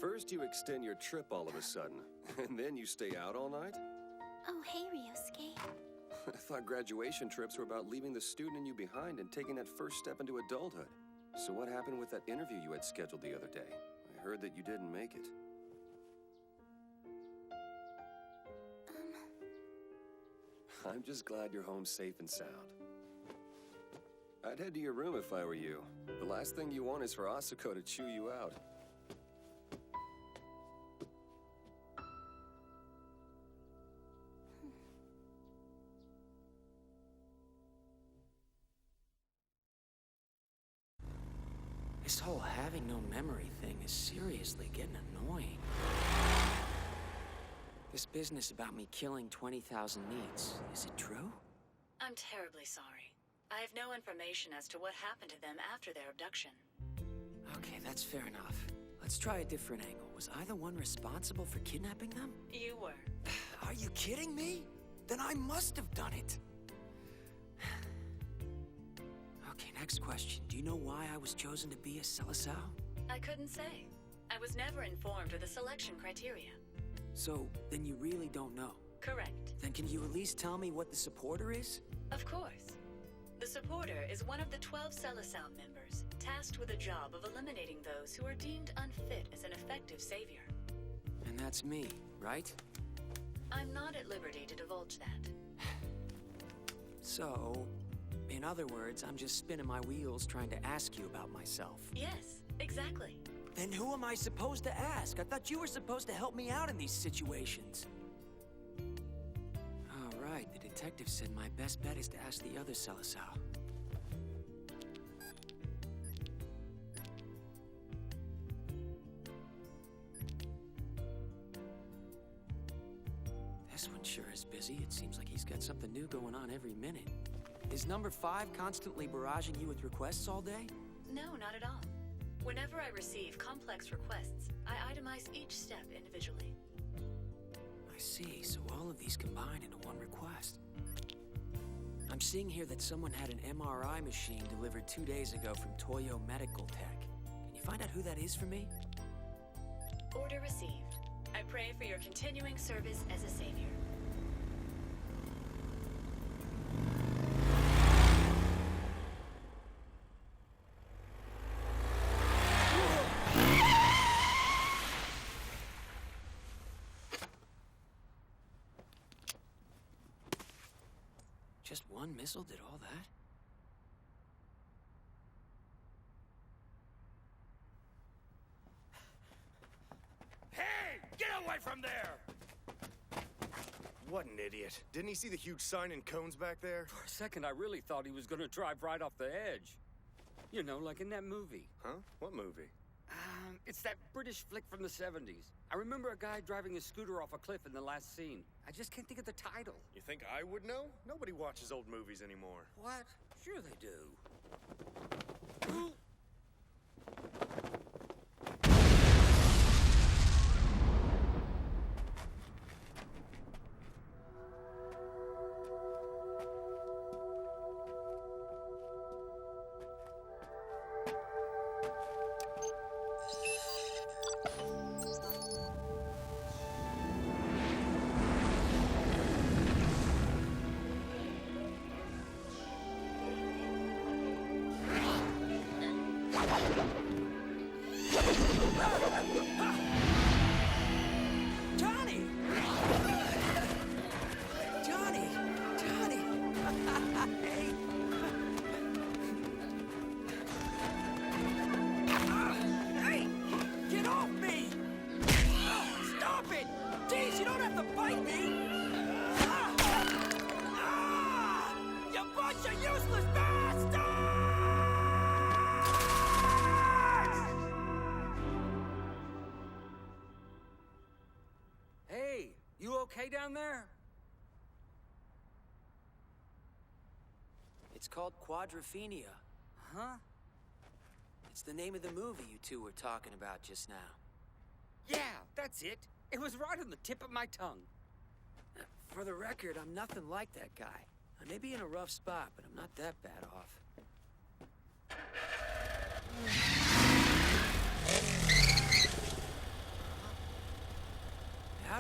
First you extend your trip all of a sudden, and then you stay out all night? Oh, hey, Ryosuke. I thought graduation trips were about leaving the student in you behind and taking that first step into adulthood. So what happened with that interview you had scheduled the other day? I heard that you didn't make it. I'm just glad you're home safe and sound. I'd head to your room if I were you. The last thing you want is for Asuko to chew you out. This whole having no memory thing is seriously getting annoying. This business about me killing 20,000 needs, is it true? I'm terribly sorry. I have no information as to what happened to them after their abduction. Okay, that's fair enough. Let's try a different angle. Was I the one responsible for kidnapping them? You were. Are you kidding me? Then I must have done it. Okay, next question. Do you know why I was chosen to be a Selecao? I couldn't say. I was never informed of the selection criteria. So, then you really don't know? Correct. Then can you at least tell me what the supporter is? Of course. The supporter is one of the 12 Selecao members, tasked with the job of eliminating those who are deemed unfit as an effective savior. And that's me, right? I'm not at liberty to divulge that. So, in other words, I'm just spinning my wheels trying to ask you about myself. Yes, exactly. Then who am I supposed to ask? I thought you were supposed to help me out in these situations. All right, the detective said my best bet is to ask the other Selecao. This one sure is busy. It seems like he's got something new going on every minute. Is number 5 constantly barraging you with requests all day? No, not at all. Whenever I receive complex requests, I itemize each step individually. I see, so all of these combine into one request. I'm seeing here that someone had an MRI machine delivered 2 days ago from Toyo Medical Tech. Can you find out who that is for me? Order received. I pray for your continuing service as a savior. Just one missile did all that? Hey! Get away from there! What an idiot. Didn't he see the huge sign and cones back there? For a second, I really thought he was gonna drive right off the edge. You know, like in that movie. Huh? What movie? It's that British flick from the 70s. I remember a guy driving a scooter off a cliff in the last scene. I just can't think of the title. You think I would know? Nobody watches old movies anymore. What? Sure they do. Johnny! Johnny! Johnny! Hey! Hey! Get off me! Stop it! Jeez, you don't have to bite me! You bunch of useless bastards! Hey, you okay down there? It's called Quadrophenia. Huh? It's the name of the movie you two were talking about just now. Yeah, that's it. It was right on the tip of my tongue. For the record, I'm nothing like that guy. I may be in a rough spot, but I'm not that bad off.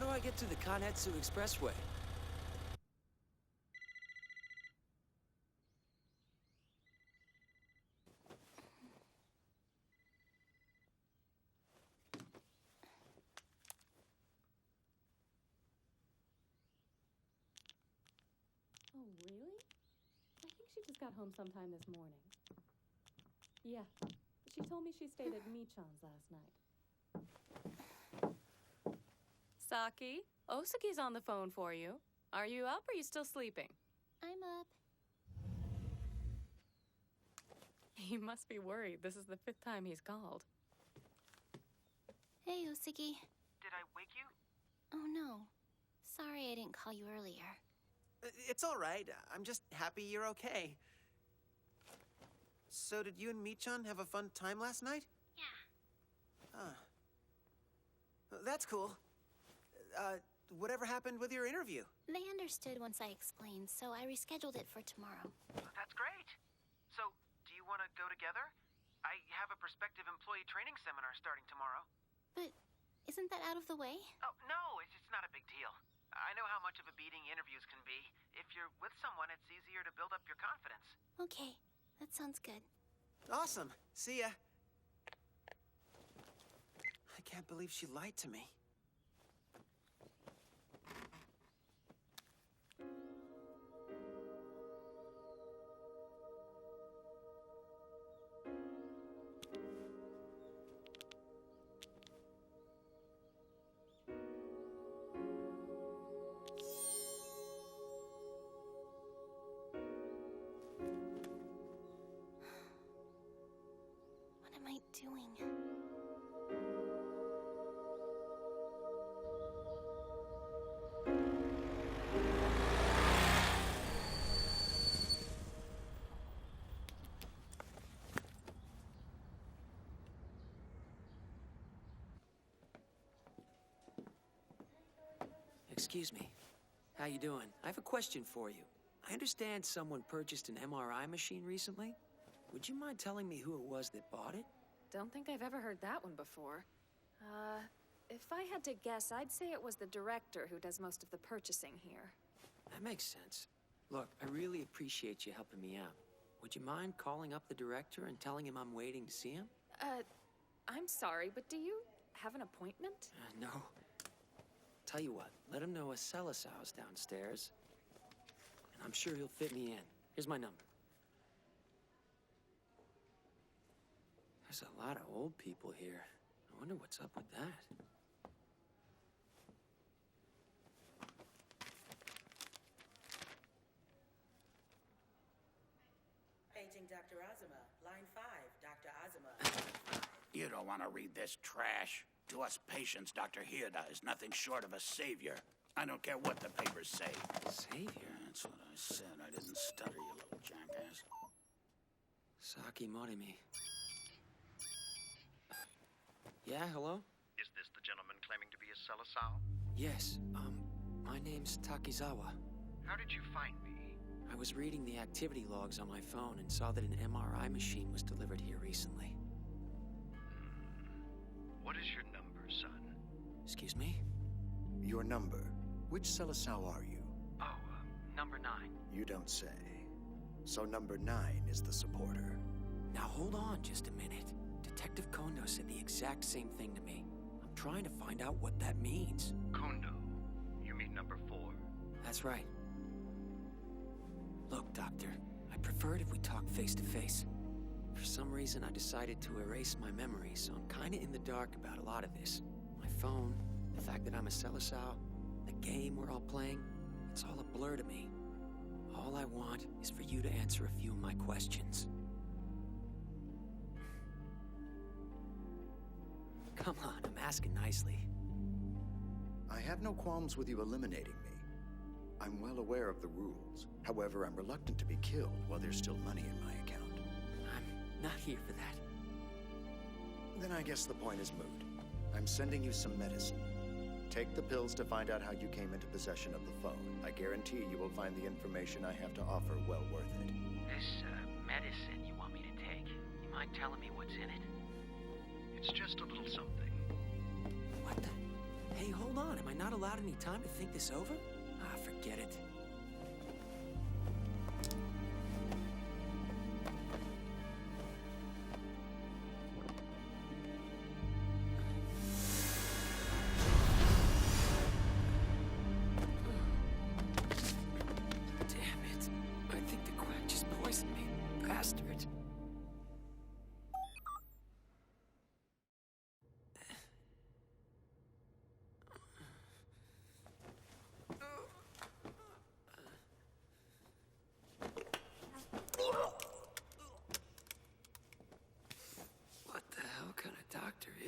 How do I get to the Kanetsu Expressway? Oh, really? I think she just got home sometime this morning. Yeah, she told me she stayed at Michan's last night. Saki, Osaki's on the phone for you. Are you up or are you still sleeping? I'm up. He must be worried. This is the 5th time he's called. Hey, Osaki. Did I wake you? Oh, no. Sorry I didn't call you earlier. It's all right. I'm just happy you're okay. So did you and Michan have a fun time last night? Yeah. That's cool. Whatever happened with your interview? They understood once I explained, so I rescheduled it for tomorrow. That's great. So, do you want to go together? I have a prospective employee training seminar starting tomorrow. But isn't that out of the way? Oh, no, it's not a big deal. I know how much of a beating interviews can be. If you're with someone, it's easier to build up your confidence. Okay, that sounds good. Awesome. See ya. I can't believe she lied to me. What am I doing? Excuse me. How you doing? I have a question for you. I understand someone purchased an MRI machine recently. Would you mind telling me who it was that bought it? Don't think I've ever heard that one before. If I had to guess, I'd say it was the director who does most of the purchasing here. That makes sense. Look, I really appreciate you helping me out. Would you mind calling up the director and telling him I'm waiting to see him? I'm sorry, but do you have an appointment? No. Tell you what, let him know a Selecau's downstairs, and I'm sure he'll fit me in. Here's my number. There's a lot of old people here. I wonder what's up with that. Paging Dr. Azuma. Line 5, Dr. Azuma. You don't want to read this trash. To us patients, Dr. Hiura is nothing short of a savior. I don't care what the papers say. Savior? That's what I said. I didn't stutter, you little jackass. Saki Morimi. Yeah, hello? Is this the gentleman claiming to be a Selecao? Yes, my name's Takizawa. How did you find me? I was reading the activity logs on my phone and saw that an MRI machine was delivered here recently. What is your number, son? Excuse me? Your number. Which Selecao are you? Oh, number 9. You don't say. So number 9 is the supporter. Now hold on just a minute. Detective Kondo said the exact same thing to me. I'm trying to find out what that means. Kondo. You mean number 4? That's right. Look, Doctor, I'd prefer it if we talked face to face. For some reason, I decided to erase my memory, so I'm kinda in the dark about a lot of this. My phone, the fact that I'm a Selecao, the game we're all playing, it's all a blur to me. All I want is for you to answer a few of my questions. Come on, I'm asking nicely. I have no qualms with you eliminating me. I'm well aware of the rules. However, I'm reluctant to be killed while there's still money in my account. I'm not here for that. Then I guess the point is moot. I'm sending you some medicine. Take the pills to find out how you came into possession of the phone. I guarantee you will find the information I have to offer well worth it. This, medicine you want me to take, you mind telling me what's in it? It's just a little something. What the? Hey, hold on. Am I not allowed any time to think this over? Ah, forget it.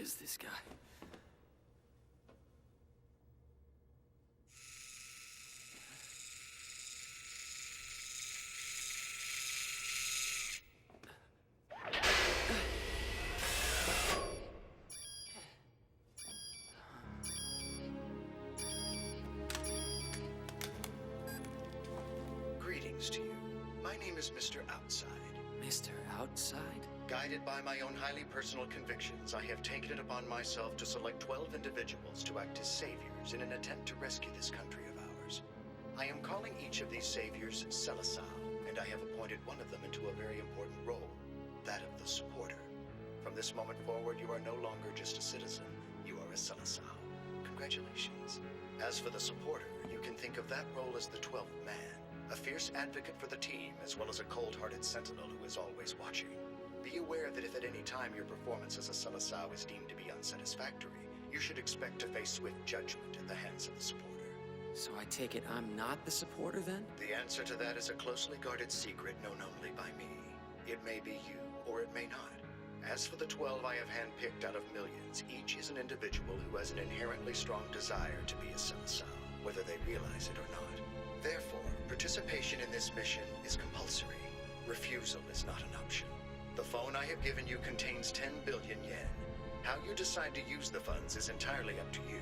Is this guy? Greetings to you. My name is Mr. Outside. Mr. Outside? Guided by my own highly personal convictions, I have taken it upon myself to select 12 individuals to act as saviors in an attempt to rescue this country of ours. I am calling each of these saviors Selecao, and I have appointed one of them into a very important role, that of the supporter. From this moment forward, you are no longer just a citizen, you are a Selecao. Congratulations. As for the supporter, you can think of that role as the 12th man, a fierce advocate for the team, as well as a cold-hearted sentinel who is always watching. Be aware that if at any time your performance as a Selecao is deemed to be unsatisfactory, you should expect to face swift judgment at the hands of the supporter. So I take it I'm not the supporter then? The answer to that is a closely guarded secret known only by me. It may be you, or it may not. As for the 12 I have handpicked out of millions, each is an individual who has an inherently strong desire to be a Selecao, whether they realize it or not. Therefore, participation in this mission is compulsory. Refusal is not an option. The phone I have given you contains 10 billion yen. How you decide to use the funds is entirely up to you.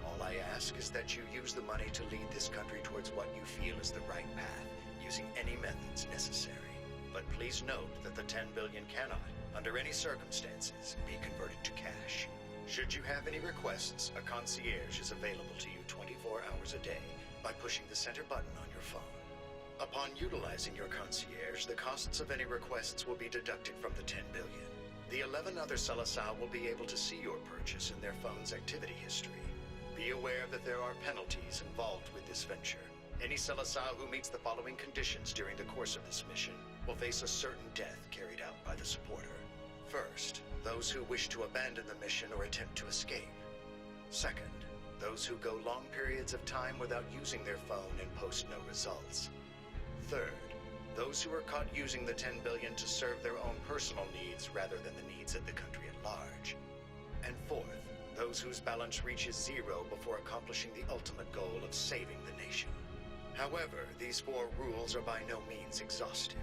All I ask is that you use the money to lead this country towards what you feel is the right path, using any methods necessary. But please note that the 10 billion cannot, under any circumstances, be converted to cash. Should you have any requests, a concierge is available to you 24 hours a day by pushing the center button on your phone. Upon utilizing your concierge, the costs of any requests will be deducted from the 10 billion. The 11 other Selecao will be able to see your purchase in their phone's activity history. Be aware that there are penalties involved with this venture. Any Selecao who meets the following conditions during the course of this mission will face a certain death carried out by the supporter. First, those who wish to abandon the mission or attempt to escape. Second, those who go long periods of time without using their phone and post no results. Third, those who are caught using the 10 billion to serve their own personal needs rather than the needs of the country at large. And fourth, those whose balance reaches zero before accomplishing the ultimate goal of saving the nation. However, these 4 rules are by no means exhaustive.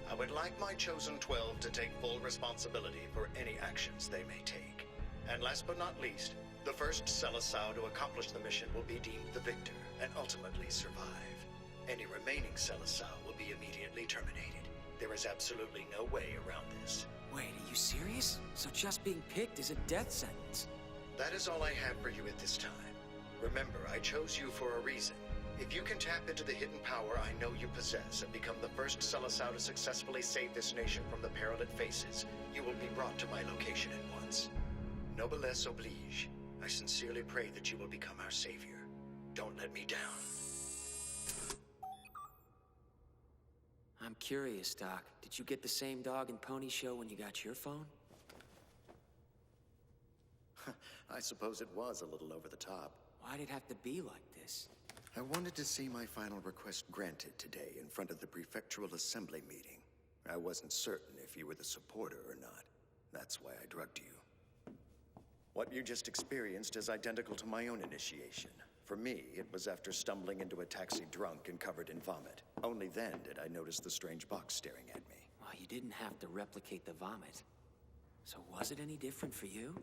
I would like my chosen 12 to take full responsibility for any actions they may take. And last but not least, the first Selecao to accomplish the mission will be deemed the victor and ultimately survive. Any remaining Selecao will be immediately terminated. There is absolutely no way around this. Wait, are you serious? So just being picked is a death sentence? That is all I have for you at this time. Remember, I chose you for a reason. If you can tap into the hidden power I know you possess and become the first Selecao to successfully save this nation from the peril it faces, you will be brought to my location at once. Noblesse oblige. I sincerely pray that you will become our savior. Don't let me down. I'm curious, Doc. Did you get the same dog and pony show when you got your phone? I suppose it was a little over the top. Why'd it have to be like this? I wanted to see my final request granted today in front of the prefectural assembly meeting. I wasn't certain if you were the supporter or not. That's why I drugged you. What you just experienced is identical to my own initiation. For me, it was after stumbling into a taxi drunk and covered in vomit. Only then did I notice the strange box staring at me. Well, you didn't have to replicate the vomit. So was it any different for you?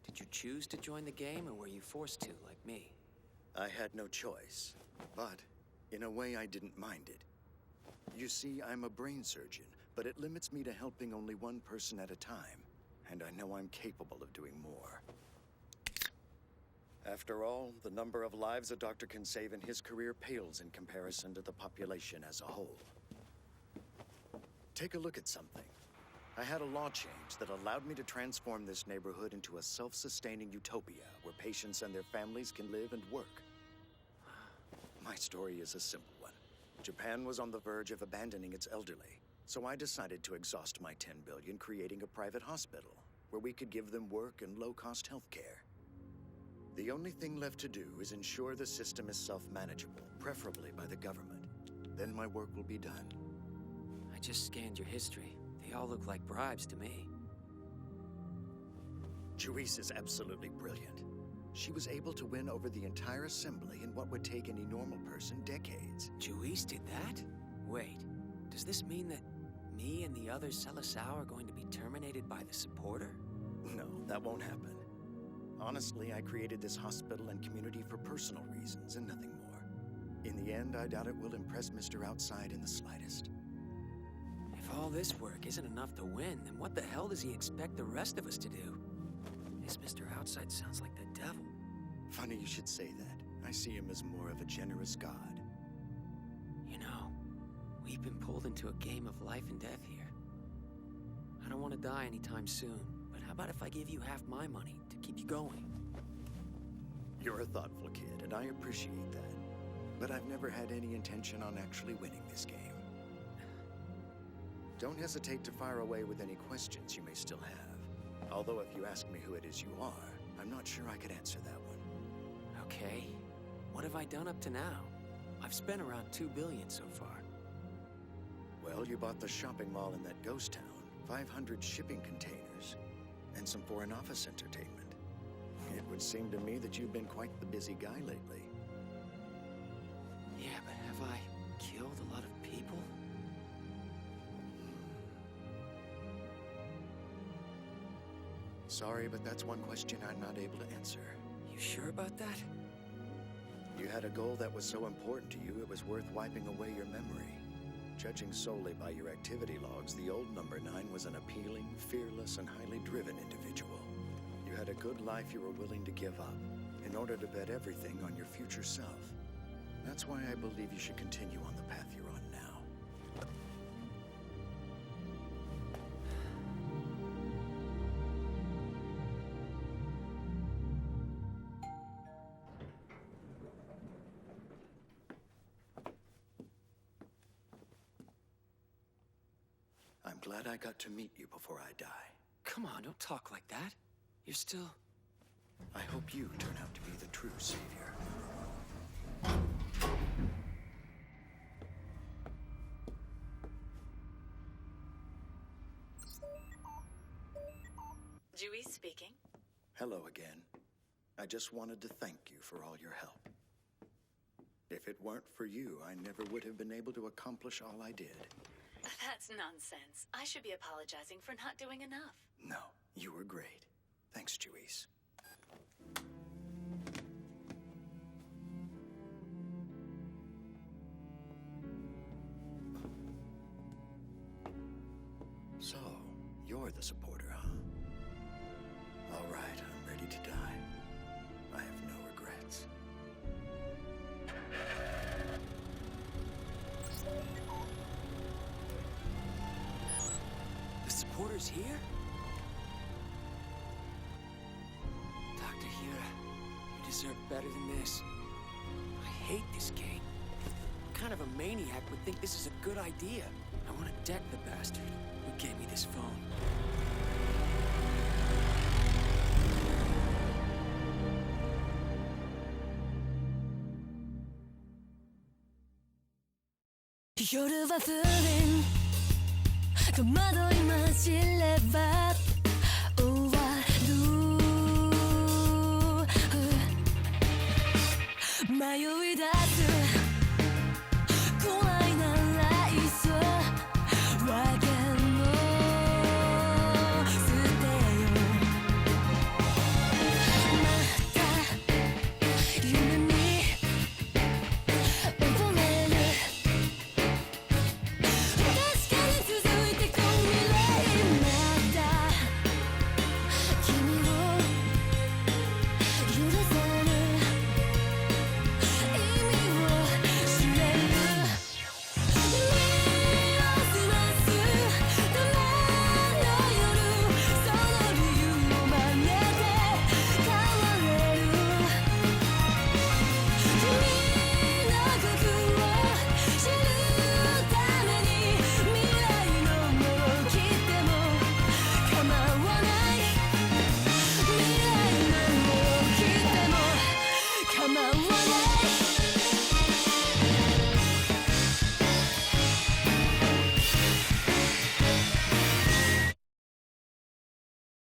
Did you choose to join the game, or were you forced to, like me? I had no choice, but in a way I didn't mind it. You see, I'm a brain surgeon, but it limits me to helping only one person at a time, and I know I'm capable of doing more. After all, the number of lives a doctor can save in his career pales in comparison to the population as a whole. Take a look at something. I had a law change that allowed me to transform this neighborhood into a self-sustaining utopia where patients and their families can live and work. My story is a simple one. Japan was on the verge of abandoning its elderly, so I decided to exhaust my 10 billion creating a private hospital where we could give them work and low-cost health care. The only thing left to do is ensure the system is self-manageable, preferably by the government. Then my work will be done. I just scanned your history. They all look like bribes to me. Juice is absolutely brilliant. She was able to win over the entire assembly in what would take any normal person decades. Juice did that? Wait, does this mean that me and the other Selecao are going to be terminated by the supporter? No, that won't happen. Honestly, I created this hospital and community for personal reasons and nothing more. In the end, I doubt it will impress Mr. Outside in the slightest. If all this work isn't enough to win, then what the hell does he expect the rest of us to do? This Mr. Outside sounds like the devil. Funny you should say that. I see him as more of a generous god. You know, we've been pulled into a game of life and death here. I don't want to die anytime soon, but how about if I give you half my money to keep you going? You're a thoughtful kid, and I appreciate that. But I've never had any intention on actually winning this game. Don't hesitate to fire away with any questions you may still have. Although if you ask me who it is you are, I'm not sure I could answer that one. Okay. What have I done up to now? I've spent around 2 billion so far. Well, you bought the shopping mall in that ghost town, 500 shipping containers, and some foreign office entertainment. It would seem to me that you've been quite the busy guy lately. Yeah, but have I killed a lot of people? Sorry, but that's one question I'm not able to answer. You sure about that? You had a goal that was so important to you, it was worth wiping away your memory. Judging solely by your activity logs, the old number 9 was an appealing, fearless, and highly driven individual. You had a good life you were willing to give up in order to bet everything on your future self. That's why I believe you should continue on the path you're on now. I'm glad I got to meet you before I die. Come on, don't talk like that. You're still... I hope you turn out to be the true savior. Juice speaking. Hello again. I just wanted to thank you for all your help. If it weren't for you, I never would have been able to accomplish all I did. That's nonsense. I should be apologizing for not doing enough. No, you were great. Thanks, Juice. So, you're the supporter, huh? All right, I'm ready to die. I have no regrets. The supporter's here? Dr. Hiura, you deserve better than this. I hate this game. What kind of a maniac would think this is a good idea? I want to deck the bastard who gave me this phone.夜は降り戸惑い混じれば終わる迷い出す